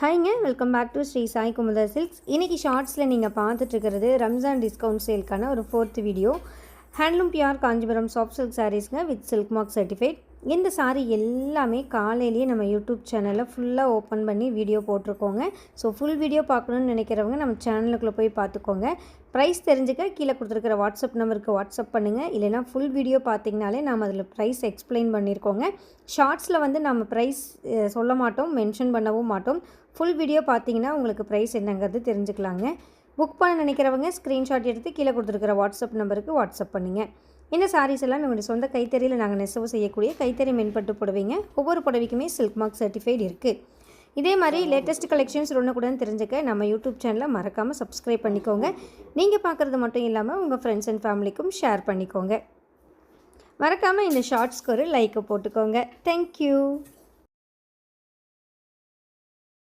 ஹாய்ங்க, welcome back to Sri Sai Kumudha silks. இன்றைக்கி ஷார்ட்ஸில் நீங்கள் பார்த்துட்ருக்கிறது ரம்ஜான் டிஸ்கவுண்ட் சேல்க்கான ஒரு 4th video. Handloom pure Kanchipuram soft silk சாரீஸ்ங்க வித் சில்க் மார்க் சர்டிஃபைட். இந்த சாரீ எல்லாமே காலையிலேயே நம்ம யூடியூப் சேனலில் ஃபுல்லாக ஓப்பன் பண்ணி வீடியோ போட்டிருக்கோங்க. ஸோ ஃபுல் வீடியோ பார்க்கணுன்னு நினைக்கிறவங்க நம்ம சேனலுக்குள்ளே போய் பார்த்துக்கோங்க. ப்ரைஸ் தெரிஞ்சுக்க கீழே கொடுத்துருக்கிற வாட்ஸ்அப் நம்பருக்கு வாட்ஸ்அப் பண்ணுங்கள். இல்லைனா ஃபுல் வீடியோ பார்த்திங்கனாலே நாம் அதில் ப்ரைஸ் எக்ஸ்பிளைன் பண்ணியிருக்கோங்க. ஷார்ட்ஸில் வந்து நம்ம ப்ரைஸ் சொல்ல மாட்டோம், மென்ஷன் பண்ணவும் மாட்டோம். ஃபுல் வீடியோ பார்த்தீங்கன்னா உங்களுக்கு ப்ரைஸ் என்னங்கிறது தெரிஞ்சுக்கலாங்க. புக் பண்ண நினைக்கிறவங்க ஸ்க்ரீன்ஷாட் எடுத்து கீழே கொடுத்துருக்கிற வாட்ஸ்அப் நம்பருக்கு வாட்ஸ்அப் பண்ணுங்கள். இந்த சாரீஸ் எல்லாம் நம்மளுடைய சொந்த கைத்தறியில் நாங்கள் நெசவு செய்யக்கூடிய கைத்தறி மென்பட்டு புடவைங்க. ஒவ்வொரு புடவைக்குமே சில்க் மார்க் சர்டிஃபைடு இருக்குது. இதே மாதிரி லேட்டஸ்ட் கலெக்ஷன்ஸ் உடனுக்குடன் தெரிஞ்சுக்க நம்ம யூடியூப் சேனலை மறக்காமல் சப்ஸ்கிரைப் பண்ணிக்கோங்க. நீங்கள் பார்க்குறது மட்டும் இல்லாமல் உங்கள் ஃப்ரெண்ட்ஸ் அண்ட் ஃபேமிலிக்கும் ஷேர் பண்ணிக்கோங்க. மறக்காமல் இந்த ஷார்ட்ஸ்க்கு ஒரு லைக்கை போட்டுக்கோங்க. தேங்க்யூ.